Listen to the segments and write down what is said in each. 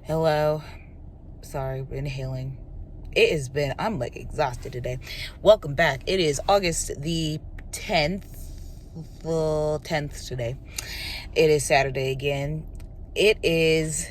Hello. Sorry, inhaling. I'm like exhausted today. Welcome back. It is August the 10th. The 10th today. It is Saturday again. It is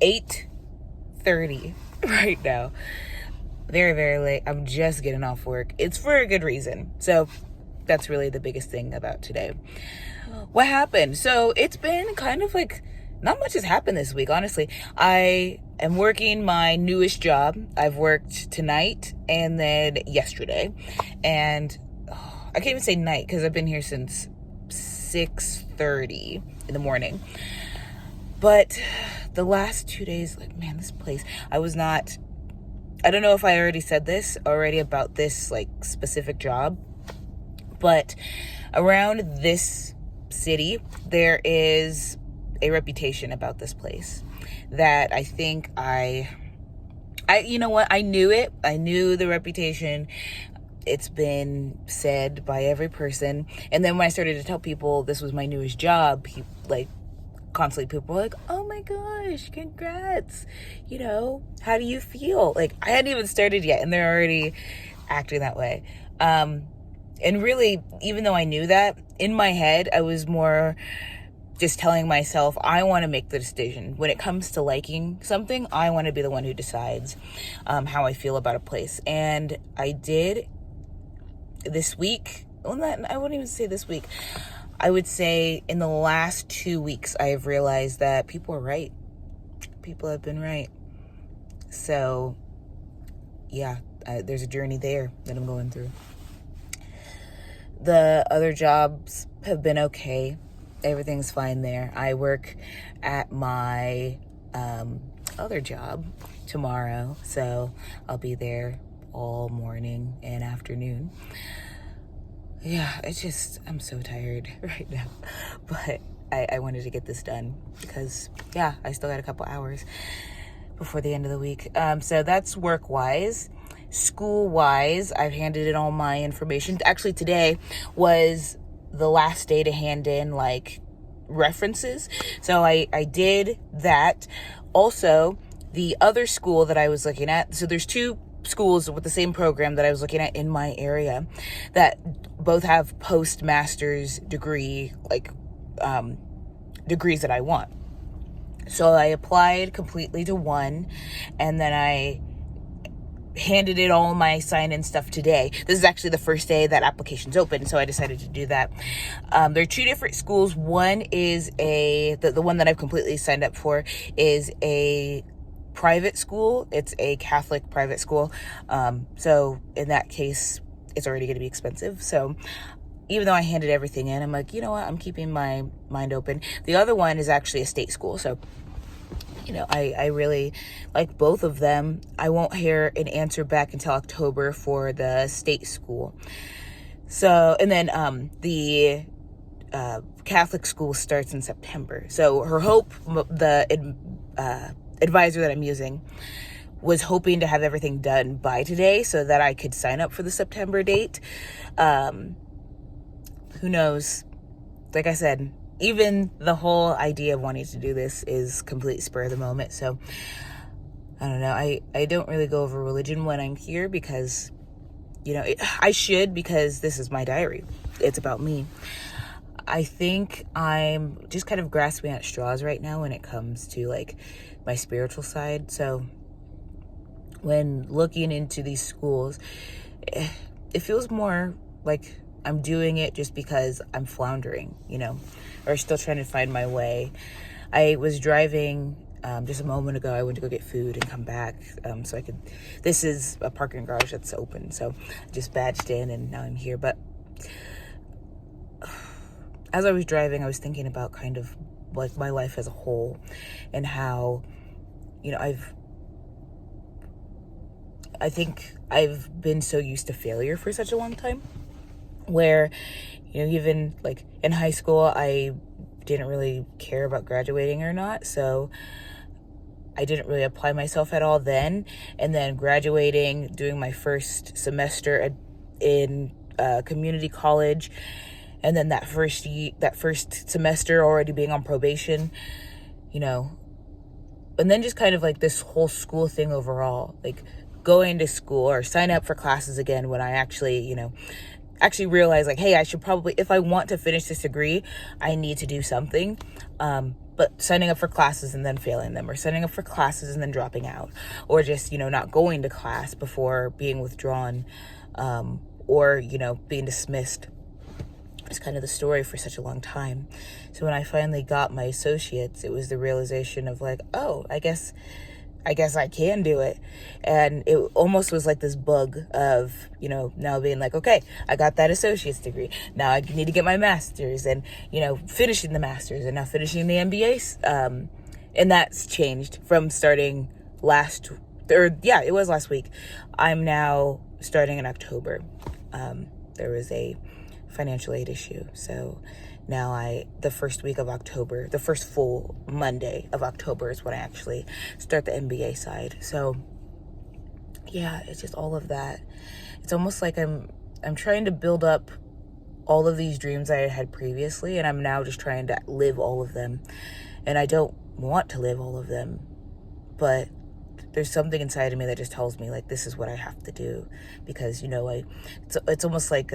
8:30 right now. Very, very late. I'm just getting off work. It's for a good reason. So that's really the biggest thing about today. What happened? So it's been kind of like not much has happened this week, honestly. I am working my newest job. I've worked tonight and then yesterday. And I can't even say night because I've been here since 6:30 in the morning. But the last 2 days, like, man, this place, I don't know if I already said this already about this like specific job, but around this city, there is a reputation about this place that I think you know what? I knew it. I knew the reputation. It's been said by every person. And then when I started to tell people this was my newest job, constantly people were like, oh my gosh, congrats. How do you feel? Like, I hadn't even started yet and they're already acting that way. And really, even though I knew that, in my head, I was more just telling myself, I want to make the decision. When it comes to liking something, I want to be the one who decides how I feel about a place. And I did this week. Well, I wouldn't even say this week. I would say in the last 2 weeks, I have realized that people are right. People have been right. So, yeah, there's a journey there that I'm going through. The other jobs have been okay. Everything's fine there. I work at my other job tomorrow, so I'll be there all morning and afternoon. Yeah, I'm so tired right now, but I wanted to get this done because, yeah, I still got a couple hours before the end of the week. So that's work-wise. School-wise, I've handed in all my information. Actually, today was the last day to hand in, like, references. So I did that. Also, the other school that I was looking at, so there's two schools with the same program that I was looking at in my area that both have postmaster's degree, like, degrees that I want. So I applied completely to one, and then I handed in all my sign-in stuff today. This is actually the first day that application's open, so I decided to do that. There are two different schools. One is the one that I've completely signed up for is a private school. It's a Catholic private school. So in that case, it's already going to be expensive. So even though I handed everything in, I'm like, you know what? I'm keeping my mind open. The other one is actually a state school. So I really like both of them. I won't hear an answer back until October for the state school. So, and then the Catholic school starts in September. So her hope, the advisor that I'm using, was hoping to have everything done by today so that I could sign up for the September date. Who knows? Like I said, even the whole idea of wanting to do this is complete spur of the moment. So I don't know. I don't really go over religion when I'm here because, I should, because this is my diary. It's about me. I think I'm just kind of grasping at straws right now when it comes to like my spiritual side. So when looking into these schools, it feels more like I'm doing it just because I'm floundering, or still trying to find my way. I was driving just a moment ago. I went to go get food and come back so I could. This is a parking garage that's open, so I just badged in and now I'm here. But as I was driving, I was thinking about kind of like my life as a whole and how, I think I've been so used to failure for such a long time where, even like in high school, I didn't really care about graduating or not. So I didn't really apply myself at all then. And then graduating, doing my first semester in community college, and then that first semester already being on probation, and then just kind of like this whole school thing overall, like going to school or sign up for classes again when I actually realize like, hey, I should probably, if I want to finish this degree, I need to do something. But signing up for classes and then failing them, or signing up for classes and then dropping out, or just, not going to class before being withdrawn, or, being dismissed. It's kind of the story for such a long time. So when I finally got my associates, it was the realization of like, oh, I guess I can do it. And it almost was like this bug of, now being like, okay, I got that associate's degree. Now I need to get my master's, and, finishing the master's, and now finishing the MBA. And that's changed from starting last week. I'm now starting in October. There was a financial aid issue. So now the first week of October, the first full Monday of October is when I actually start the MBA side. So yeah, it's just all of that. It's almost like I'm trying to build up all of these dreams I had previously, and I'm now just trying to live all of them. And I don't want to live all of them, but there's something inside of me that just tells me like, this is what I have to do, because it's almost like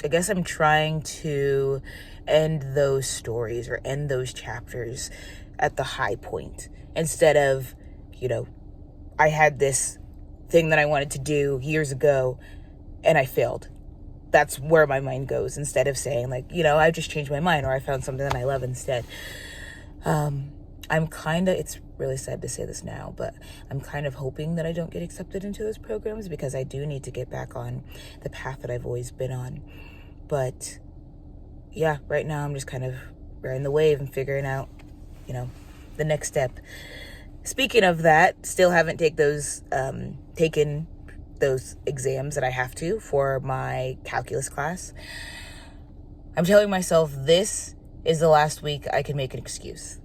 I guess I'm trying to end those stories or end those chapters at the high point, instead of, I had this thing that I wanted to do years ago and I failed. That's where my mind goes, instead of saying like, I just changed my mind, or I found something that I love instead. It's really sad to say this now, but I'm kind of hoping that I don't get accepted into those programs, because I do need to get back on the path that I've always been on. But yeah, right now I'm just kind of riding the wave and figuring out, the next step. Speaking of that, still haven't taken those exams that I have to for my calculus class. I'm telling myself this is the last week I can make an excuse.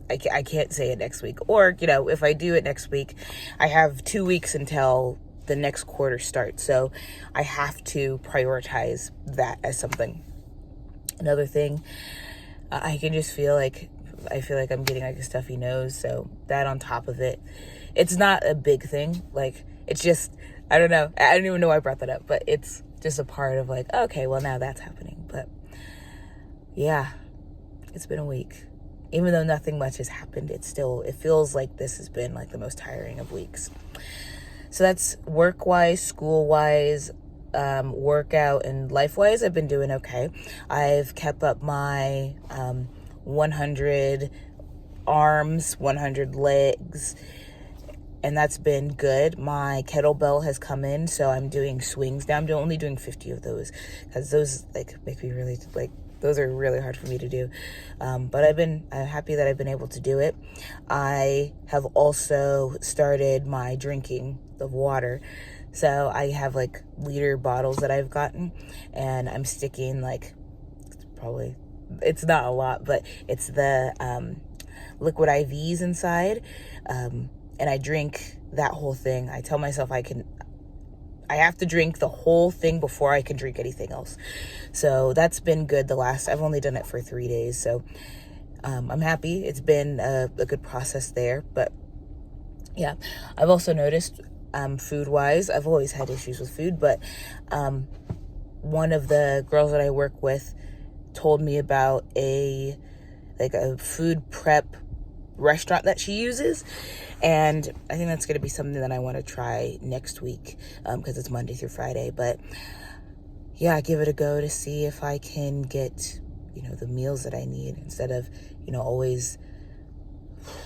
I can't say it next week. Or, if I do it next week, I have 2 weeks until the next quarter starts. So I have to prioritize that as something. Another thing, I can just feel like I'm getting like a stuffy nose. So that on top of it, it's not a big thing. Like, it's just, I don't know. I don't even know why I brought that up, but it's just a part of like, okay, well now that's happening. But yeah, it's been a week. Even though nothing much has happened, it feels like this has been like the most tiring of weeks. So that's work-wise, school-wise, workout, and life-wise, I've been doing okay. I've kept up my 100 arms, 100 legs, and that's been good. My kettlebell has come in, so I'm doing swings now. I'm only doing 50 of those, because those make me really those are really hard for me to do. But I'm happy that I've been able to do it. I have also started my drinking of water. So I have liter bottles that I've gotten, and I'm sticking it's not a lot, but it's the liquid IVs inside. And I drink that whole thing. I tell myself I have to drink the whole thing before I can drink anything else. So that's been good. I've only done it for 3 days. So I'm happy. It's been a good process there. But yeah, I've also noticed food-wise, I've always had issues with food, but one of the girls that I work with told me about a food prep restaurant that she uses, and I think that's going to be something that I want to try next week, because it's Monday through Friday. But yeah, give it a go to see if I can get the meals that I need, instead of always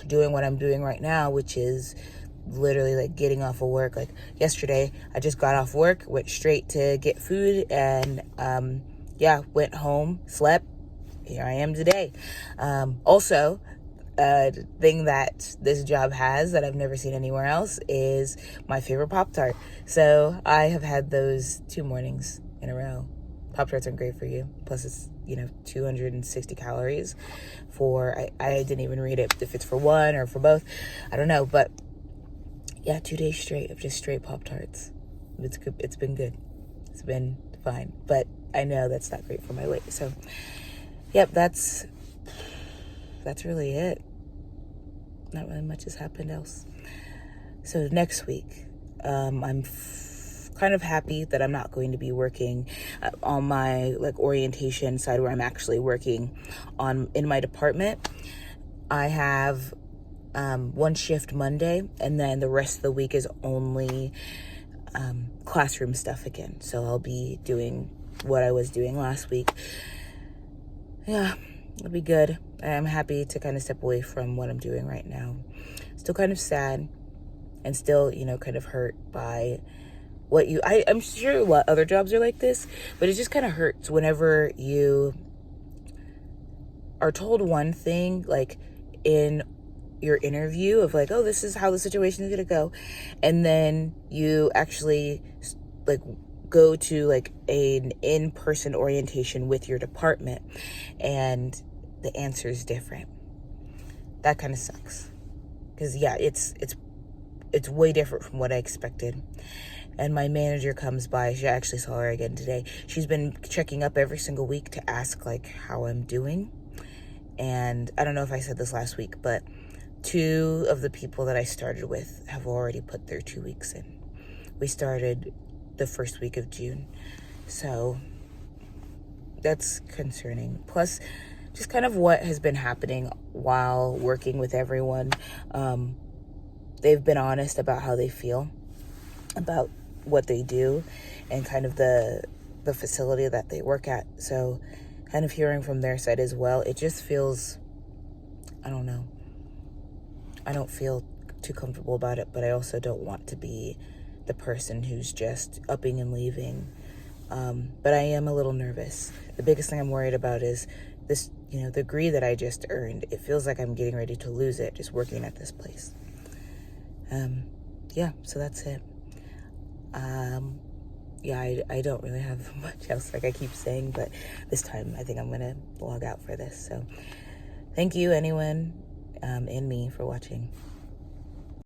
doing what I'm doing right now, which is literally getting off of work. Yesterday I just got off work, went straight to get food, and went home, slept. Here I am today. Also, thing that this job has that I've never seen anywhere else is my favorite Pop-Tart. So I have had those 2 mornings in a row. Pop-Tarts aren't great for you. Plus it's 260 calories I didn't even read it if it's for one or for both. I don't know, but yeah, 2 days straight of just straight Pop-Tarts. It's good. It's been good. It's been fine, but I know that's not great for my weight. So yep, that's really it. not really much has happened else. So next week, I'm kind of happy that I'm not going to be working on my like orientation side where I'm actually working in my department. I have one shift Monday, and then the rest of the week is only classroom stuff again. So I'll be doing what I was doing last week. Yeah, it'll be good. I'm happy to kind of step away from what I'm doing right now. Still kind of sad and still, kind of hurt by I'm sure a lot other jobs are like this, but it just kind of hurts whenever you are told one thing, like in your interview of like, oh, this is how the situation is going to go. And then you actually like go to like an in-person orientation with your department and the answer is different. That kind of sucks. Because yeah, it's way different from what I expected. And my manager comes by. I actually saw her again today. She's been checking up every single week to ask like how I'm doing. And I don't know if I said this last week, but 2 of the people that I started with have already put their 2 weeks in. We started the first week of June. So that's concerning. Plus, just kind of what has been happening while working with everyone. They've been honest about how they feel about what they do and kind of the facility that they work at. So kind of hearing from their side as well, it just feels, I don't know. I don't feel too comfortable about it, but I also don't want to be the person who's just upping and leaving. But I am a little nervous. The biggest thing I'm worried about is this, the degree that I just earned. It feels like I'm getting ready to lose it just working at this place. Yeah, so that's it. Yeah, I don't really have much else like I keep saying, but this time I think I'm going to log out for this. So thank you, anyone, and me for watching.